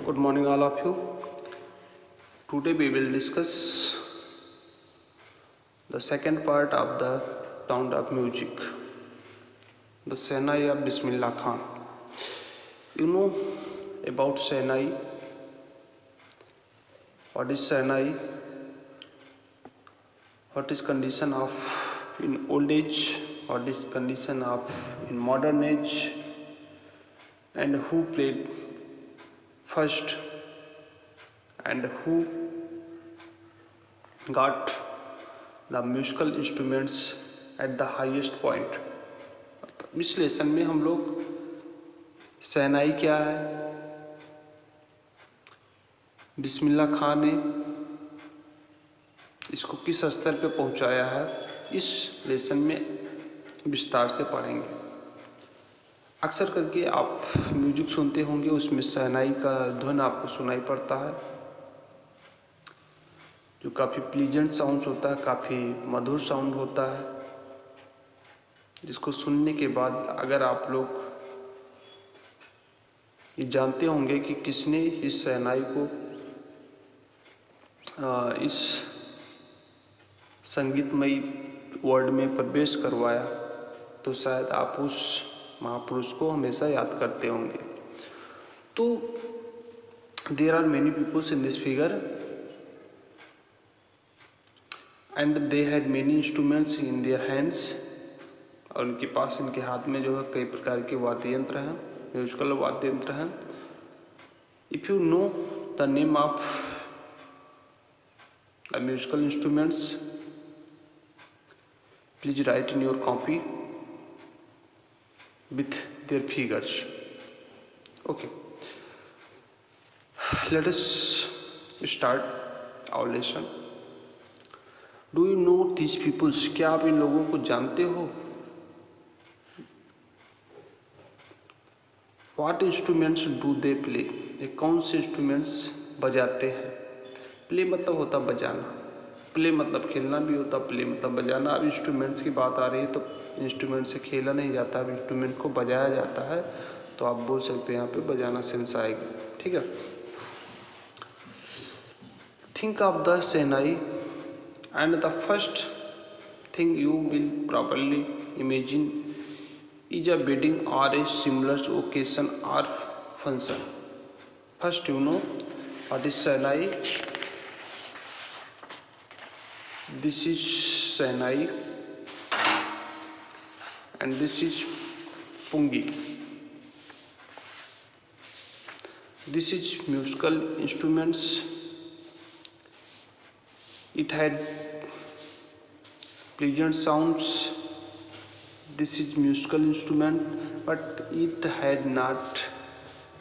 Good morning all of you. Today we will discuss the second part of the Sound of Music, the Shehnai of Bismillah Khan. You know about Shehnai? What is Shehnai? What is condition of in old age? What is condition of in modern age? And who played first and who got the musical instruments at the highest point. इस lesson में हम लोग शहनाई क्या है, बिस्मिल्लाह खान ने इसको किस स्तर पे पहुंचाया है, इस लेसन में विस्तार से पढ़ेंगे। अक्सर करके आप म्यूजिक सुनते होंगे, उसमें शहनाई का धुन आपको सुनाई पड़ता है, जो काफ़ी प्लीजेंट साउंड होता है, काफ़ी मधुर साउंड होता है, जिसको सुनने के बाद अगर आप लोग ये जानते होंगे कि किसने इस शहनाई को इस संगीतमयी वर्ल्ड में प्रवेश करवाया, तो शायद आप उस महापुरुष को हमेशा याद करते होंगे। तो there are many peoples in this figure and they had many instruments in their hands, और उनके पास इनके हाथ में जो है कई प्रकार के वाद्य यंत्र हैं, म्यूजिकल वाद्य यंत्र हैं। If you know the name of the musical instruments, please right in your copy with their figures. Okay, let us start our lesson. Do you know these peoples? क्या आप इन लोगों को जानते हो? What instruments do they play? ये कौन से instruments बजाते हैं? प्ले मतलब होता बजाना, प्ले मतलब खेलना भी होता, प्ले मतलब बजाना। अब इंस्ट्रूमेंट्स की बात आ रही है तो इंस्ट्रूमेंट से खेला नहीं जाता, अब इंस्ट्रूमेंट को बजाया जाता है, तो आप बोल सकते हैं यहाँ पे बजाना सेंस आएगा। ठीक है, think of the shehnai and the first thing you will properly imagine is a wedding और ए सिमिलर ओकेशन और function. First you know what is shehnai. This is Shehnai and this is Pungi. This is musical instruments. It had pleasant sounds. This is musical instrument, but it had not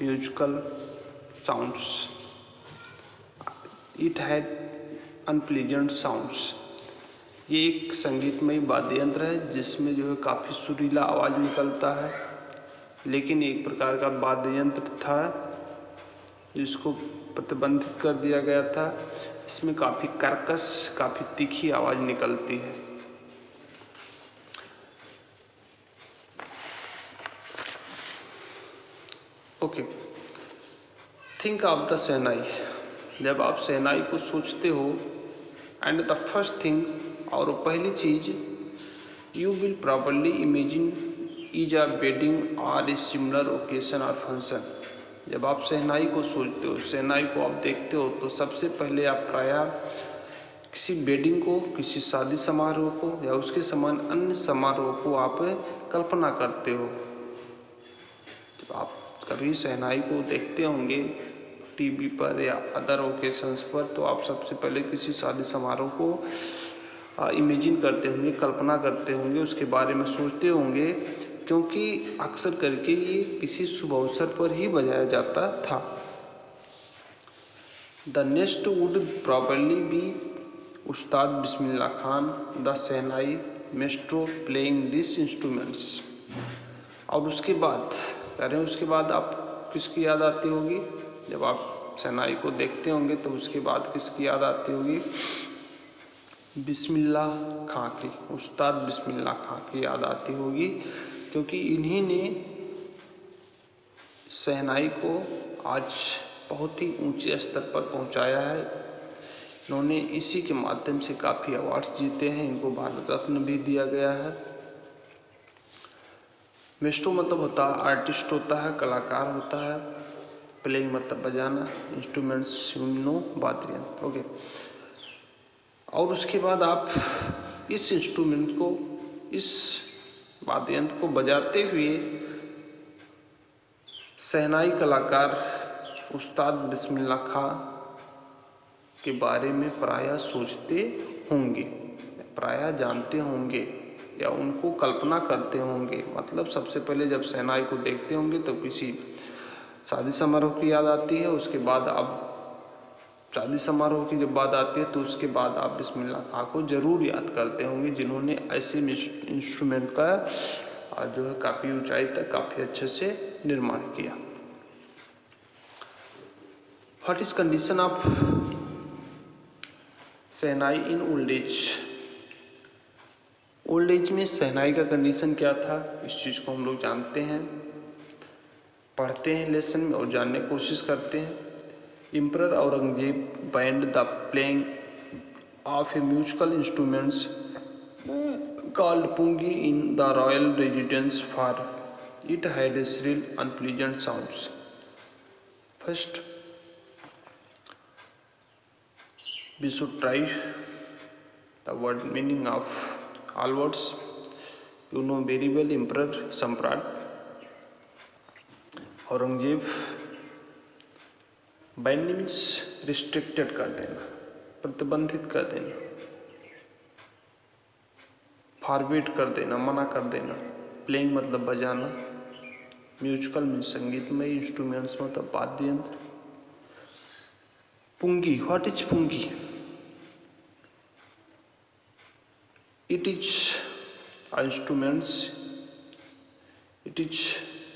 musical sounds. It had unpleasant sounds. ये एक संगीतमय वाद्य यंत्र है जिसमें जो है काफ़ी सुरीला आवाज़ निकलता है, लेकिन एक प्रकार का वाद्य यंत्र था जिसको प्रतिबंधित कर दिया गया था। इसमें काफ़ी कर्कश, काफ़ी तीखी आवाज़ निकलती है। ओके, थिंक ऑफ द शहनाई। जब आप शहनाई को सोचते हो, एंड द फर्स्ट थिंग, और पहली चीज, you will properly imagine is a wedding और ए सिमिलर ओकेशन और फंक्शन। जब आप शहनाई को सोचते हो, शहनाई को आप देखते हो, तो सबसे पहले आप प्रायः किसी वेडिंग को, किसी शादी समारोह को या उसके समान अन्य समारोह को आप कल्पना करते हो। जब आप कभी शहनाई को देखते होंगे टीवी पर या अदर ओकेशंस पर, तो आप सबसे पहले किसी शादी समारोह को इमेजिन करते होंगे, कल्पना करते होंगे, उसके बारे में सोचते होंगे, क्योंकि अक्सर करके ये किसी शुभ अवसर पर ही बजाया जाता था। The next would properly be Ustad Bismillah Khan the shehnai maestro playing this instruments. और उसके बाद कह रहे हैं, उसके बाद आप किसकी याद आती होगी? जब आप शहनाई को देखते होंगे तो उसके बाद किसकी याद आती होगी? बिस्मिल्लाह खां की, उस्ताद बिस्मिल्लाह खां की याद आती होगी, क्योंकि इन्हीं ने शहनाई को आज बहुत ही ऊंचे स्तर पर पहुंचाया है। इन्होंने इसी के माध्यम से काफ़ी अवार्ड्स जीते हैं, इनको भारत रत्न भी दिया गया है। मेस्ट्रो मतलब होता है आर्टिस्ट होता है, कलाकार होता है। प्लेइंग मतलब बजाना, इंस्ट्रूमेंट्स वाद्य यंत्र। ओके, और उसके बाद आप इस इंस्ट्रूमेंट को, इस वाद्य यंत्र को बजाते हुए शहनाई कलाकार उस्ताद बिस्मिल्लाह खां के बारे में प्रायः सोचते होंगे, प्रायः जानते होंगे या उनको कल्पना करते होंगे। मतलब सबसे पहले जब शहनाई को देखते होंगे तो किसी शादी समारोह की याद आती है, उसके बाद आप शादी समारोह की जब बात आती है तो उसके बाद आप बिस्मिल्लाह खां को जरूर याद करते होंगे, जिन्होंने ऐसे इंस्ट्रूमेंट का जो है काफ़ी ऊंचाई तक काफ़ी अच्छे से निर्माण किया। What is condition of shehnai in old age? Old age में शहनाई का कंडीशन क्या था, इस चीज़ को हम लोग जानते हैं, पढ़ते हैं लेसन में और जानने की कोशिश करते हैं। Emperor Aurangzeb band the playing of A musical instruments called pungi in the royal residence for it had a shrill unpleasant sounds. First, we should try the word meaning of all words. You know very well Emperor Samrat Aurangzeb, band means restricted कर देना, प्रतिबंधित कर देना, forward कर देना, मना कर देना। प्लेइंग मतलब बजाना, म्यूजिकल मीन्स संगीतमय, इंस्ट्रूमेंट्स मतलब वाद्य यंत्र। Pungi, what is pungi? It is instruments, it is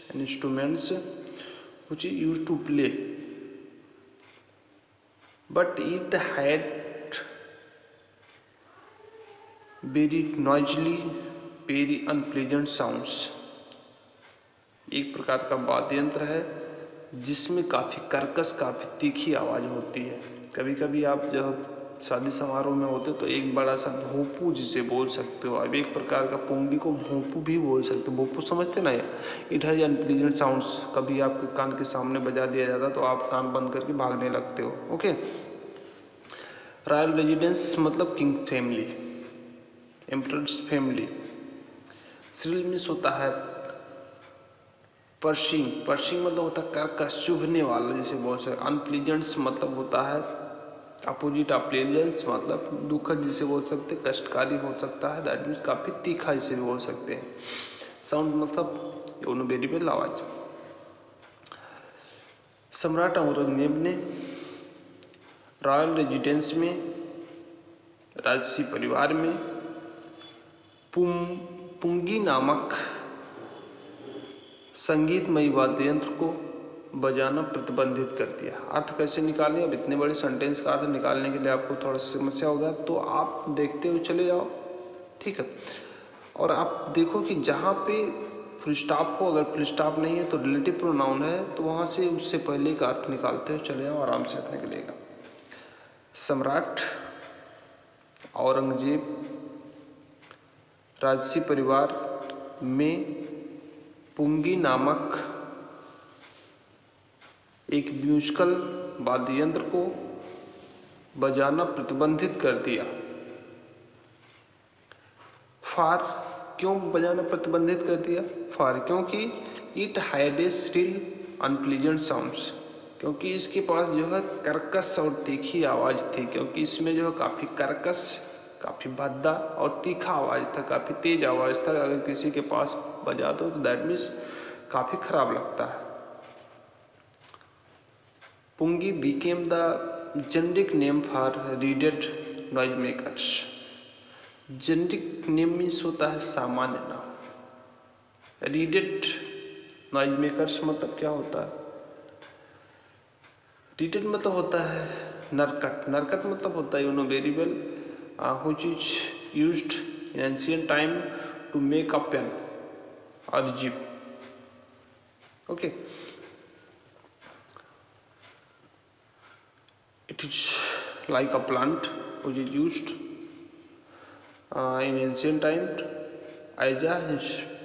an instruments which is used to play, but it had very noisily, very unpleasant sounds. एक प्रकार का वाद्य यंत्र है जिसमें काफ़ी कर्कश, काफ़ी तीखी आवाज़ होती है। कभी कभी आप जब शादी समारोह में होते तो एक बड़ा सा भोंपू जिसे बोल सकते हो, अब एक प्रकार का पुंगी को भोंपू भी बोल सकते हो। भोंपू समझते ना, इट हैज अनप्लीजेंट साउंड्स। कभी आपके कान के सामने बजा दिया जाता तो आप कान बंद करके भागने लगते हो। ओके, रॉयल रेजिडेंस मतलब king family, emperors family. Shrill means होता है पर्शिंग, पर्शिंग मतलब होता है कर्कश, चुभने वाला जिसे बोल सकते। अनप्लीजेंट्स मतलब होता है अपोजिट ऑफ प्लेजेंस, मतलब दुखद जिसे बोल सकते हैं, कष्टकारी हो सकता है, दैट मीन्स काफ़ी तीखा जिसे भी बोल सकते हैं। साउंड मतलब वेरिएबल आवाज। सम्राट औरंगजेब ने रॉयल रेजिडेंस में, राजसी परिवार में पुंगी नामक संगीतमयी वाद्य यंत्र को बजाना प्रतिबंधित कर दिया। अर्थ कैसे निकालें? अब इतने बड़े सेंटेंस का अर्थ निकालने के लिए आपको थोड़ा समस्या होगा, तो आप देखते हुए चले जाओ, ठीक है। और आप देखो कि जहाँ पे फुल स्टॉप हो, अगर फुल स्टॉप नहीं है तो रिलेटिव प्रोनाउन है, तो वहाँ से उससे पहले का अर्थ निकालते हुए चले जाओ, आराम से अर्थ निकलेगा। सम्राट औरंगजेब राजसी परिवार में पुंगी नामक एक म्यूजिकल वाद्य यंत्र को बजाना प्रतिबंधित कर दिया। फार, क्यों बजाना प्रतिबंधित कर दिया? फार, क्योंकि it had a shrill unpleasant sounds, क्योंकि इसके पास जो है कर्कश और तीखी आवाज़ थी, क्योंकि इसमें जो है काफ़ी कर्कश, काफ़ी भद्दा और तीखा आवाज़ था, काफ़ी तेज आवाज़ था। अगर किसी के पास बजा दो तो दैट मीन्स काफ़ी खराब लगता है। पुंगी became the generic name for reeded noise makers. Generic name means होता है सामान्य नाम। रीडेड नॉइज मेकर्स मतलब क्या होता है? रीडेड मतलब होता है नरकट, नरकट मतलब होता है variable which is used in ancient time to make a pen or jeep. Okay. It is like a plant which is used in ancient times as a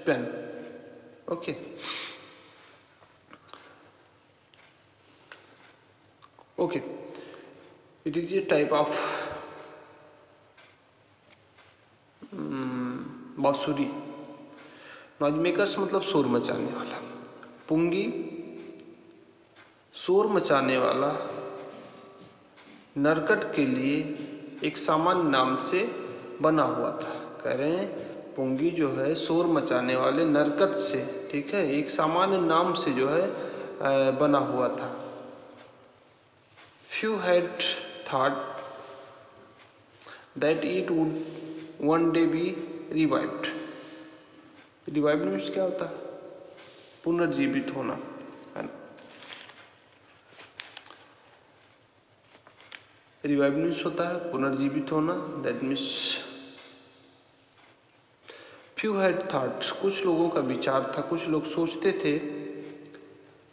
pen. Okay. Okay. It is a type of बांसुरी. Noise makers मतलब शोर मचाने वाला. पुंगी शोर मचाने वाला. नरकट के लिए एक सामान्य नाम से बना हुआ था. कह रहे हैं पुंगी जो है शोर मचाने वाले नरकट से, ठीक है, एक सामान्य नाम से जो है बना हुआ था. Few had thought that it would one day be revived. Revived means क्या होता है? पुनर्जीवित होना, है ना. रिवाइव मीन्स होता है पुनर्जीवित होना. That means few had thoughts, कुछ लोगों का विचार था, कुछ लोग सोचते थे,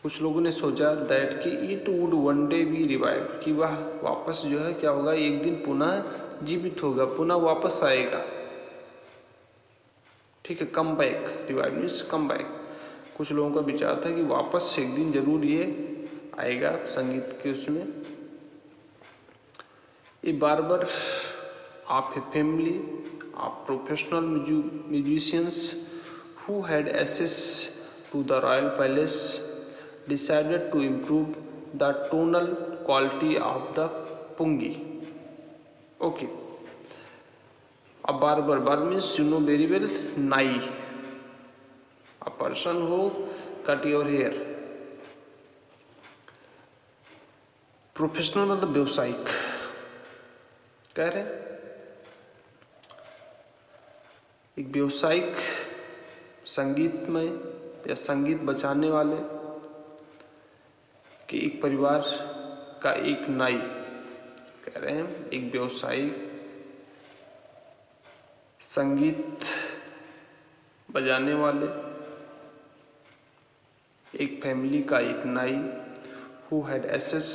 कुछ लोगों ने सोचा दैट कि it would one day be revive, कि वह वापस जो है क्या होगा, एक दिन पुनः जीवित होगा, पुनः वापस आएगा. ठीक है, come back. Revive means come back. कुछ लोगों का विचार था कि वापस एक दिन जरूर ये आएगा संगीत के उसमें. A barber of a family of professional musicians who had access to the royal palace decided to improve the tonal quality of the pungi. Okay. A barber, barber means you know very well, nai, a person who cut your hair. Professional मतलब व्यवसायिक कह रहे हैं. एक व्यवसायिक संगीत में या संगीत बजाने वाले कि एक परिवार का एक नाई, कह रहे हैं एक व्यवसायिक संगीत बजाने वाले एक फैमिली का एक नाई, who had access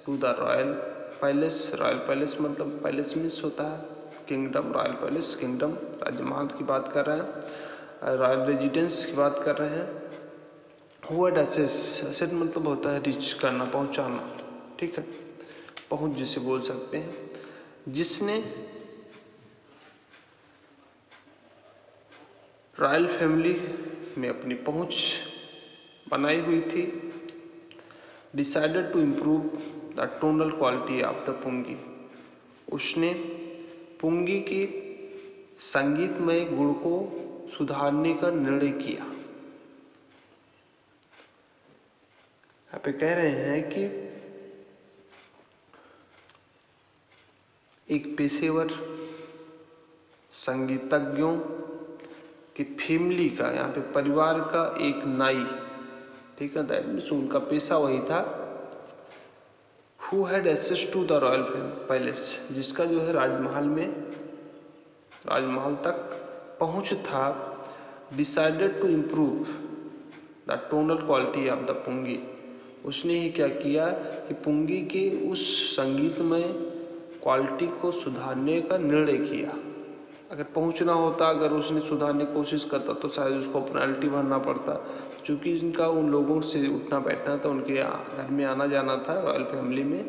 to the royal palace. Royal palace मतलब पैलेस मीन्स होता है किंगडम. रॉयल पैलेस किंगडम, राजमहल की बात कर रहे हैं, रॉयल रेजिडेंस की बात कर रहे हैं. हु हैड एक्सेस, एक्सेस मतलब होता है रीच करना, पहुंचाना. ठीक है, पहुंच जिसे बोल सकते हैं. जिसने रॉयल फैमिली में अपनी पहुंच बनाई हुई थी. Decided to improve the tonal quality of the pungi, उसने पुंगी के संगीतमय गुण को सुधारने का निर्णय किया. यहाँ पे कह रहे हैं कि एक पेशेवर संगीतज्ञों की फैमिली का, यहाँ पे परिवार का एक नाई, ठीक है, दैट मीन्स उनका पेशा वही था. Who had access to the royal palace, जिसका जो है राजमहल में, राजमहल तक पहुंच था. Decided to improve the tonal quality of the pungi, उसने ही क्या किया कि पुंगी के उस संगीतमय क्वालिटी को सुधारने का निर्णय किया. अगर पहुंचना होता, अगर उसने सुधारने की कोशिश करता तो शायद उसको पेनल्टी भरना पड़ता. चूँकि इनका उन लोगों से उठना बैठना था, उनके घर में आना जाना था रॉयल फैमिली में,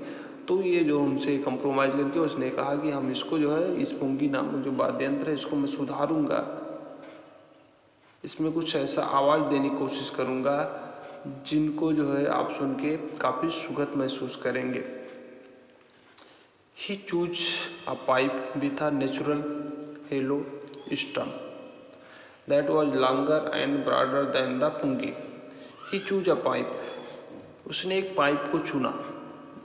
तो ये जो उनसे कंप्रोमाइज़ करके उसने कहा कि हम इसको जो है, इस पुंगी नाम जो वाद्य यंत्र है इसको मैं सुधारूंगा, इसमें कुछ ऐसा आवाज़ देने की कोशिश करूंगा जिनको जो है आप सुन के काफ़ी सुगत महसूस करेंगे. He choose a pipe with a natural hollow stem that was longer and broader than the pungi. He choose a pipe, उसने एक पाइप को चुना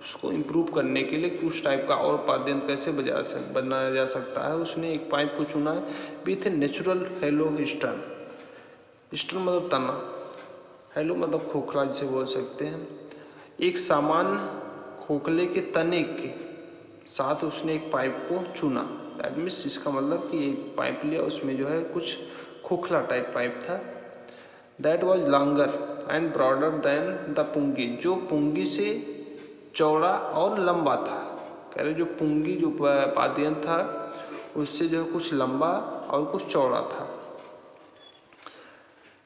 उसको इम्प्रूव करने के लिए कि उस टाइप का और वाद्यंत्र कैसे बनाया जा सकता है. उसने एक पाइप को चुना विथ ए नेचुरल हेलो स्टम. स्टम मतलब तना, हेलो मतलब खोखला जिसे बोल सकते हैं. एक सामान्य खोखले के तने के साथ उसने एक पाइप को चुना. दैट मीन्स इसका मतलब कि एक पाइप लिया, उसमें जो है कुछ खोखला टाइप पाइप था. That was longer and broader than the pungi, जो पुंगी से चौड़ा और लंबा था। कह रहे जो पुंगी जो वाद्ययंत्र था उससे जो है कुछ लंबा और कुछ चौड़ा था।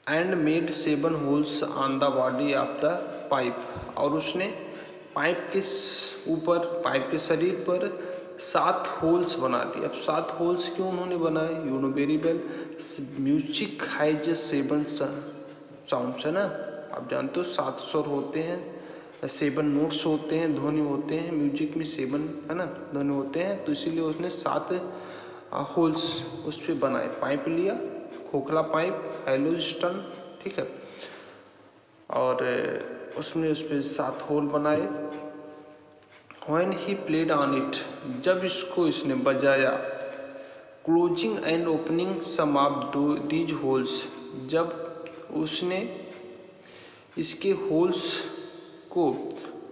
And made 7 holes on the body of the pipe, और उसने पाइप के ऊपर, पाइप के शरीर पर 7 होल्स बना दिए। अब 7 होल्स क्यों उन्होंने बनाए? You know very well, music has 7 sounds, है ना। आप जानते हो 7 स्वर होते हैं, 7 नोट्स होते हैं, ध्वनि होते हैं म्यूजिक में, 7 है ना ध्वनि होते हैं। तो इसीलिए उसने 7 होल्स उस पर बनाए। पाइप लिया, खोखला पाइप, हेलो स्टन, ठीक है, और उसने उस पर 7 होल बनाए। When he played on it, जब इसको इसने बजाया, closing and opening some of these holes, जब उसने इसके होल्स को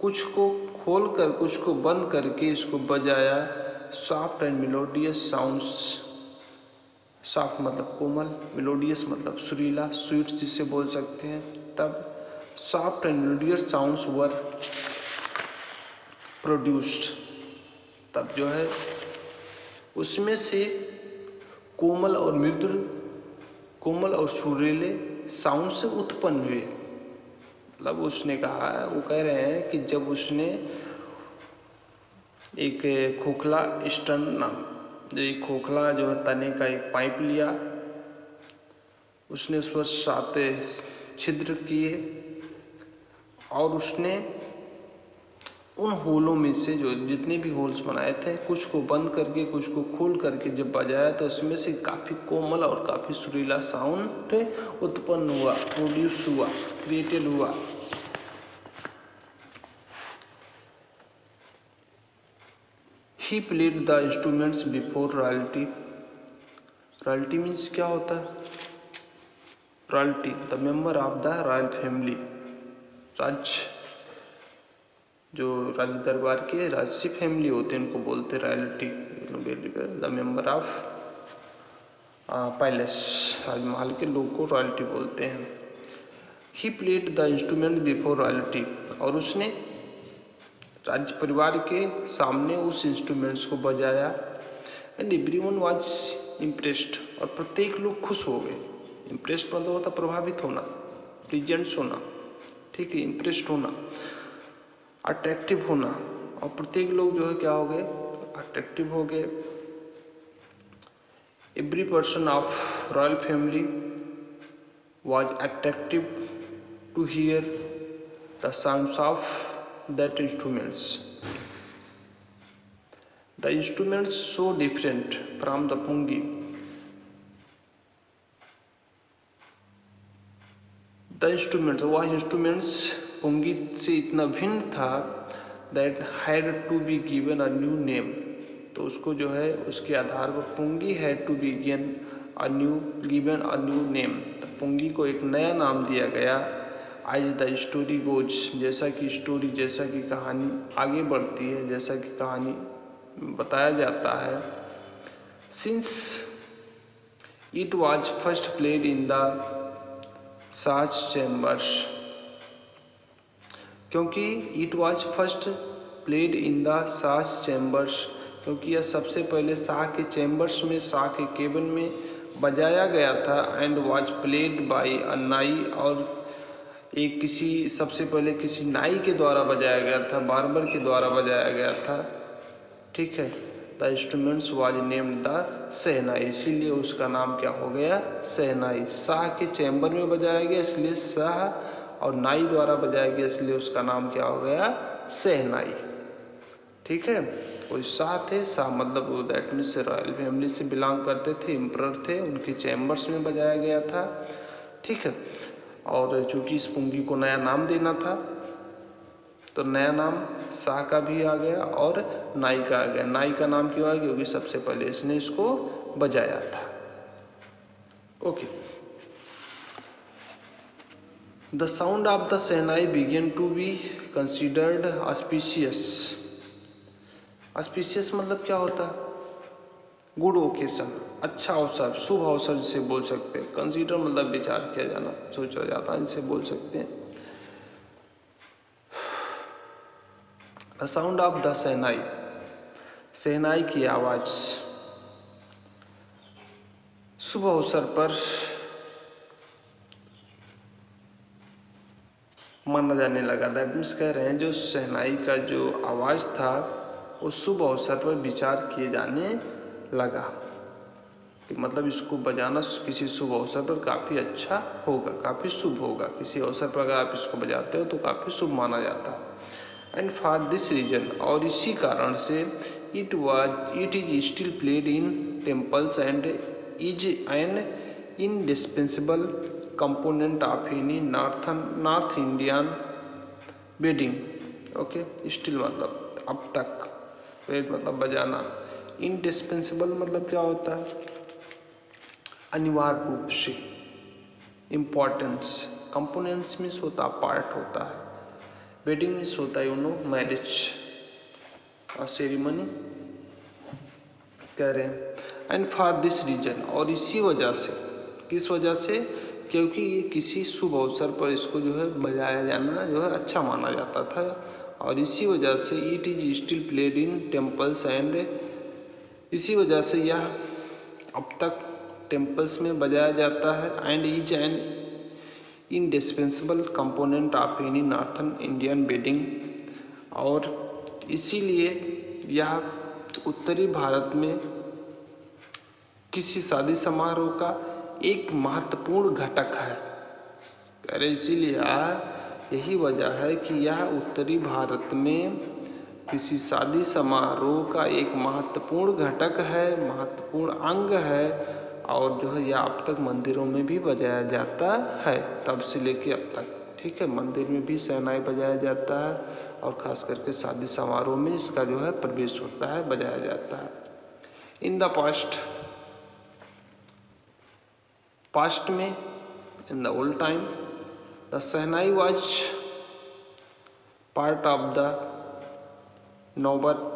कुछ को खोल कर कुछ को बंद करके इसको बजाया, soft and melodious sounds, soft मतलब कोमल, मेलोडियस मतलब सुरीला, स्वीट जिसे बोल सकते हैं, तब soft and melodious sounds were produced, तब जो है उसमें से कोमल और मृदु, कोमल और सुरीले साउंड से उत्पन्न हुए। मतलब उसने कहा, वो कह रहे हैं कि जब उसने एक खोखला स्टन नाम, जो एक खोखला जो है तने का एक पाइप लिया, उसने उस पर 7 छिद्र किए, और उसने उन होलों में से जो जितने भी होल्स बनाए थे, कुछ को बंद करके कुछ को खोल करके जब बजाया तो उसमें से काफ़ी कोमल और काफ़ी सुरीला साउंड उत्पन्न हुआ, प्रोड्यूस हुआ, क्रिएटेड हुआ। ही played the instruments before royalty. Royalty means क्या होता है? Royalty, the member of the royal family, राज्य, जो राज्य दरबार के राजसी फैमिली होते हैं उनको बोलते royalty. The member of palace, राजमहल के लोग को रॉयल्टी बोलते हैं। He played the instrument before royalty, और उसने राज्य परिवार के सामने उस इंस्ट्रूमेंट्स को बजाया। एंड एवरीवन वाज इम्प्रेस्ड, और प्रत्येक लोग खुश हो गए। इम्प्रेस्ड मतलब होता प्रभावित होना, प्रेजेंट्स होना, ठीक है, इम्प्रेस्ड होना, अट्रैक्टिव होना, और प्रत्येक लोग जो है क्या हो गए? अट्रैक्टिव हो गए। Every person of royal family was attractive to hear the sounds of that instruments. The instruments so different from the pungi. The instruments, वह instruments pungi से इतना भिन्न था that had to be given a new name. तो उसको जो है उसके आधार पर पुंगी had to be given a new name. तो पुंगी को एक नया नाम दिया गया। एज द स्टोरी गोज, जैसा कि स्टोरी, जैसा कि कहानी आगे बढ़ती है, जैसा कि कहानी बताया जाता है। Since it was first played in the साज चैम्बर्स, क्योंकि it was first played in the साज चैम्बर्स, क्योंकि यह सबसे पहले शाह के चैम्बर्स में, शाह के केबिन में बजाया गया था। एंड वाज प्लेड बाय अ नाई, और एक किसी सबसे पहले किसी नाई के द्वारा बजाया गया था, बार्बर के द्वारा बजाया गया था, ठीक है। The instruments was named the shehnai, इसीलिए उसका नाम क्या हो गया? शहनाई। शाह के चैम्बर में बजाया गया इसलिए शाह, और नाई द्वारा बजाया गया इसलिए उसका नाम क्या हो गया? शहनाई, ठीक है। कोई शाह थे, शाह मतलब वो दैट मीन्स रॉयल फैमिली से बिलोंग करते थे, एम्परर थे, उनके चैम्बर्स में बजाया गया था, ठीक है। और चूँकि इस पुंगी को नया नाम देना था तो नया नाम शाह का भी आ गया और नाई का आ गया। नाई का नाम क्यों आया? क्योंकि सबसे पहले इसने इसको बजाया था। Okay, the sound of the shehnai began to be considered auspicious. Auspicious मतलब क्या होता है? गुड ओकेशन, अच्छा अवसर, शुभ अवसर जिसे बोल सकते हैं। कंसीडर मतलब विचार किया जाना, सोचा जाता है, जिसे बोल सकते हैं। द साउंड ऑफ द शहनाई, शहनाई की आवाज़ शुभ अवसर पर माना जाने लगा। दैट मीन्स कह रहे हैं जो शहनाई का जो आवाज़ था वो शुभ अवसर पर विचार किए जाने लगा कि मतलब इसको बजाना किसी शुभ अवसर पर काफ़ी अच्छा होगा, काफ़ी शुभ होगा। किसी अवसर पर अगर आप इसको बजाते हो तो काफ़ी शुभ माना जाता है। एंड फॉर दिस रीजन, और इसी कारण से it is still played in temples and is an indispensable component of any north Indian wedding. Okay, still मतलब अब तक, प्लेड मतलब बजाना, इंडिस्पेंसिबल मतलब क्या होता है, अनिवार्य रूप से, इम्पॉर्टेंस, कंपोनेंट्स मीन्स होता पार्ट होता है, वेडिंग मीन्स होता है मैरिज और सेरिमनी कह रहे हैं। एंड फॉर दिस रीजन, और इसी वजह से, किस वजह से, क्योंकि ये किसी शुभ अवसर पर इसको जो है बजाया जाना जो है अच्छा माना जाता था, और इसी वजह से it is still played in temples and, इसी वजह से यह अब तक टेम्पल्स में बजाया जाता है। And is an indispensable component of any northern Indian wedding, और इसीलिए यह उत्तरी भारत में किसी शादी समारोह का एक महत्वपूर्ण घटक है। कह रहे इसीलिए यही वजह है कि यह उत्तरी भारत में किसी शादी समारोह का एक महत्वपूर्ण घटक है, महत्वपूर्ण अंग है, और जो है यह अब तक मंदिरों में भी बजाया जाता है, तब से लेके अब तक। ठीक है, मंदिर में भी शहनाई बजाया जाता है, और ख़ास करके शादी समारोह में इसका जो है प्रवेश होता है, बजाया जाता है। इन द पास्ट में, in the old time, the shehnai was part of the naubat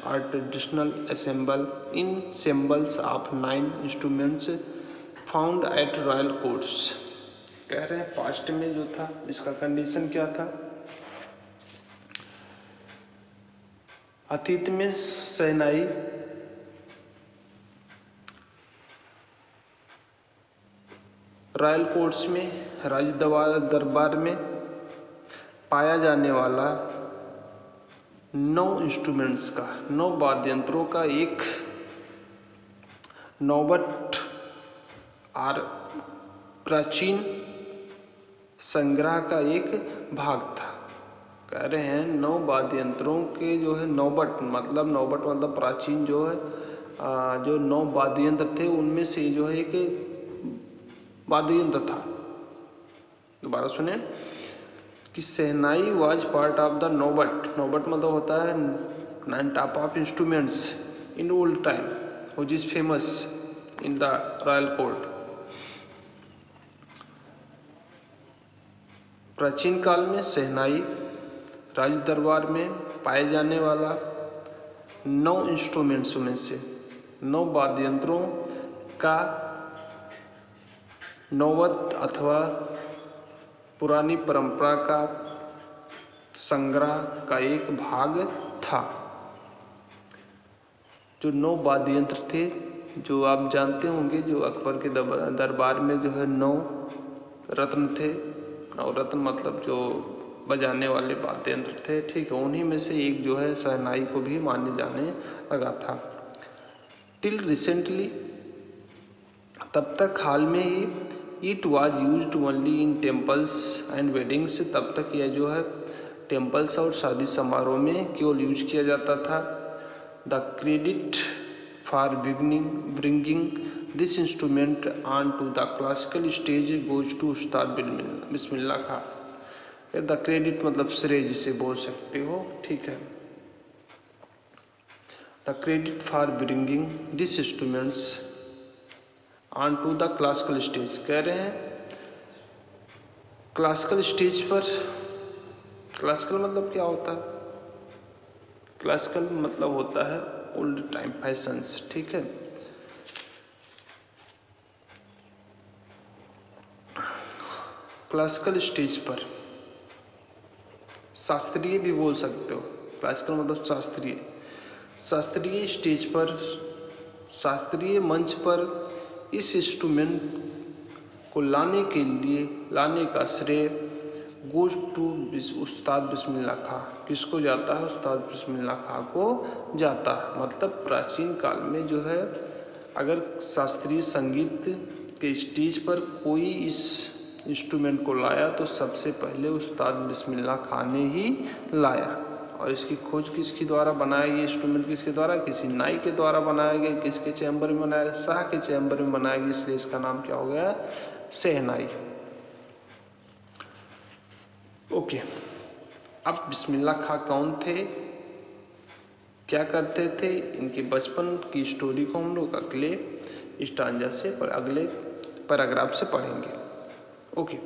or traditional assemble ensembles of 9 instruments found at royal courts. कह रहे हैं पास्ट में जो था इसका कंडीशन क्या था, अतीत में शहनाई रॉयल कोर्ट्स में, राज दरबार में पाया जाने वाला 9 इंस्ट्रूमेंट्स का, 9 वाद्य यंत्रों का एक नौबत और प्राचीन संग्रह का एक भाग था। कह रहे हैं 9 वाद्य यंत्रों के जो है नौबत मतलब प्राचीन जो है जो 9 वाद्य यंत्र थे उनमें से जो है एक वाद्य यंत्र था। दोबारा सुने कि शहनाई वाज पार्ट ऑफ द नौबत मतलब होता है 9 type of instruments in old time which is famous in the royal court. प्राचीन काल में शहनाई राज दरबार में पाए जाने वाला 9 इंस्ट्रूमेंट्स में से 9 वाद्य यंत्रों का नौबत अथवा पुरानी परंपरा का संग्रह का एक भाग था। जो 9 वाद्य यंत्र थे, जो आप जानते होंगे, जो अकबर के दरबार में जो है 9 रत्न थे, 9 रत्न मतलब जो बजाने वाले वाद्य यंत्र थे। ठीक है, उन्हीं में से एक जो है शहनाई को भी माने जाने लगा था। टिल रिसेंटली, तब तक हाल में ही, it was used only in temples and weddings, तब तक यह जो है टेम्पल्स और शादी समारोह में केवल यूज किया जाता था। The credit for bringing this instrument on to the classical stage goes to Ustad Bismillah Khan. The credit मतलब श्रेय जिसे बोल सकते हो। ठीक है, the credit for bringing this instruments on to the classical stage. कह रहे हैं क्लासिकल स्टेज पर, क्लासिकल मतलब क्या होता है, क्लासिकल मतलब होता है ओल्ड टाइम फैशंस। ठीक है, क्लासिकल स्टेज पर, शास्त्रीय भी बोल सकते हो, क्लासिकल मतलब शास्त्रीय। शास्त्रीय स्टेज पर, शास्त्रीय मंच पर इस इंस्ट्रूमेंट को लाने का श्रेय गोज टू उस्ताद बिस्मिल्लाह खां। किसको जाता है? उस्ताद बिस्मिल्लाह खां को जाता है। मतलब प्राचीन काल में जो है, अगर शास्त्रीय संगीत के स्टेज पर कोई इस इंस्ट्रूमेंट को लाया तो सबसे पहले उस्ताद बिस्मिल्लाह खां ने ही लाया। और इसकी खोज किसके द्वारा बनाया? ये इंस्ट्रूमेंट किसके द्वारा? किसी नाई के द्वारा बनाया गया। किसके चैम्बर में बनाया गया? शाह के चैम्बर में बनाया गया, इसलिए इसका नाम क्या हो गया? शहनाई। ओके, अब बिस्मिल्लाह खां कौन थे, क्या करते थे, इनके बचपन की स्टोरी को हम लोग अगले स्टांजा से अगले पैराग्राफ से पढ़ेंगे। ओके।